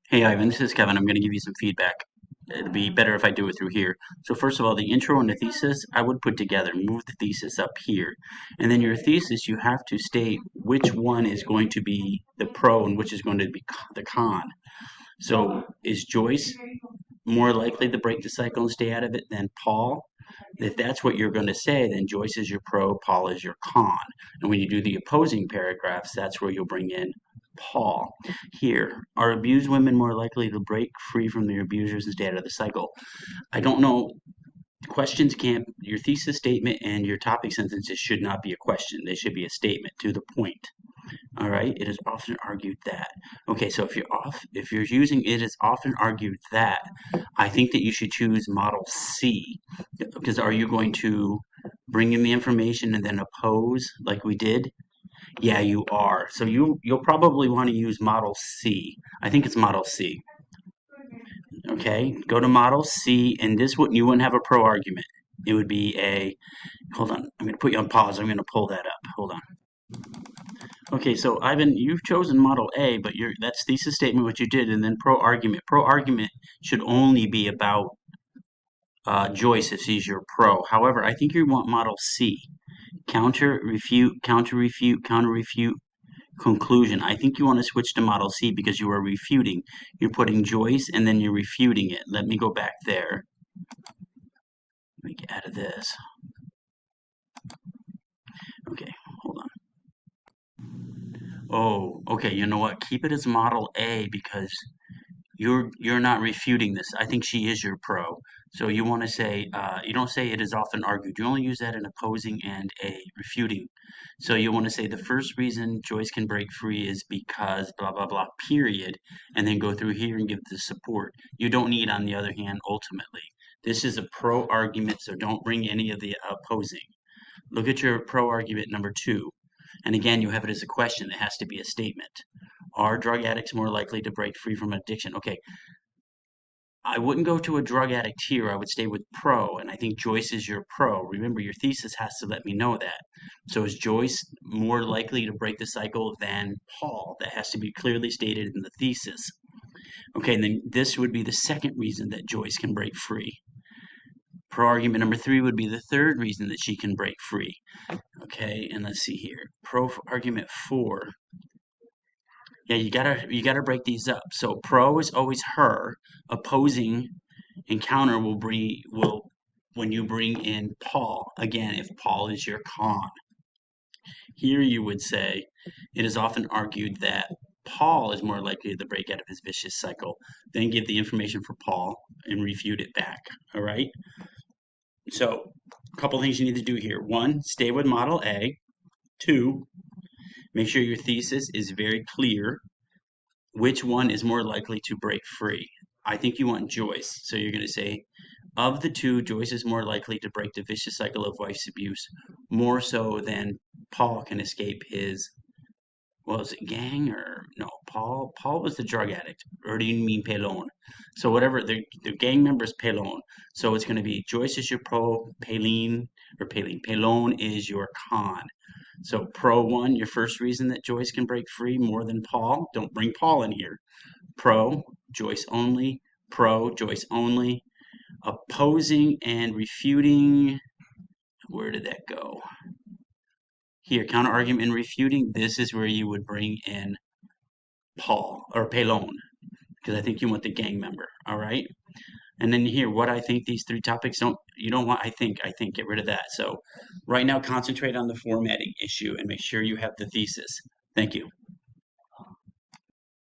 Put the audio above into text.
Hey Ivan, this is Kevin. I'm going to give you some feedback. It'd be better if I do it through here. So first of all, the intro and the thesis, I would put together. Move the thesis up here. And then your thesis, you have to state which one is going to be the pro and which is going to be the con. So is Joyce more likely to break the cycle and stay out of it than Paul? If that's what you're going to say, then Joyce is your pro, Paul is your con. And when you do the opposing paragraphs, that's where you'll bring in Paul. Here, are abused women more likely to break free from their abusers and stay out of the cycle? I don't know. Questions can't, your thesis statement and your topic sentences should not be a question. They should be a statement to the point. All right, it is often argued that. Okay, so if you're using it is often argued that, I think that you should choose model C. Because are you going to bring in the information and then oppose like we did? Yeah, you are. So you'll probably want to use model C. I think it's model C. Okay, go to model C, and this wouldn't you wouldn't have a pro argument. It would be a hold on. I'm going to put you on pause. I'm going to pull that up. Hold on. Okay, so Ivan, you've chosen model A, but that's thesis statement what you did, and then pro argument. Pro argument should only be about Joyce if she's your pro. However, I think you want model C. Counter, refute, counter, refute, counter, refute, conclusion. I think you want to switch to model C because you are refuting. You're putting Joyce and then you're refuting it. Let me go back there. Let me get out of this. Okay, hold on. Oh, okay, you know what? Keep it as model A because you're not refuting this. I think she is your pro. So you want to say you don't say it is often argued. You only use that in opposing and a refuting. So you want to say the first reason Joyce can break free is because blah blah blah period, and then go through here and give the support. You don't need, on the other hand, ultimately. This is a pro argument, so don't bring any of the opposing. Look at your pro argument number 2. And again, you have it as a question. It has to be a statement. Are drug addicts more likely to break free from addiction? Okay, I wouldn't go to a drug addict here. I would stay with pro, and I think Joyce is your pro. Remember, your thesis has to let me know that. So is Joyce more likely to break the cycle than Paul? That has to be clearly stated in the thesis. Okay, and then this would be the second reason that Joyce can break free. Pro argument number 3 would be the third reason that she can break free. Okay, and let's see here. Pro argument 4. Yeah, you gotta break these up. So pro is always her. Opposing and counter will when you bring in Paul. Again, if Paul is your con. Here you would say it is often argued that Paul is more likely to break out of his vicious cycle. Then give the information for Paul and refute it back. All right. So a couple things you need to do here. 1, stay with model A. 2, make sure your thesis is very clear. Which one is more likely to break free? I think you want Joyce. So you're going to say, of the two, Joyce is more likely to break the vicious cycle of wife's abuse, more so than Paul can escape his, well, is it gang or no? Paul was the drug addict, or do you mean Pelon? So whatever, the gang member is Pelon. So it's going to be Joyce is your pro, Pelon is your con. So pro 1, your first reason that Joyce can break free more than Paul. Don't bring Paul in here. Pro, Joyce only. Pro, Joyce only. Opposing and refuting. Where did that go? Here, counter argument and refuting. This is where you would bring in Paul or Pelon because I think you want the gang member. All right. And then here, what I think these 3 topics you don't want, I think, get rid of that. So right now, concentrate on the formatting issue and make sure you have the thesis. Thank you.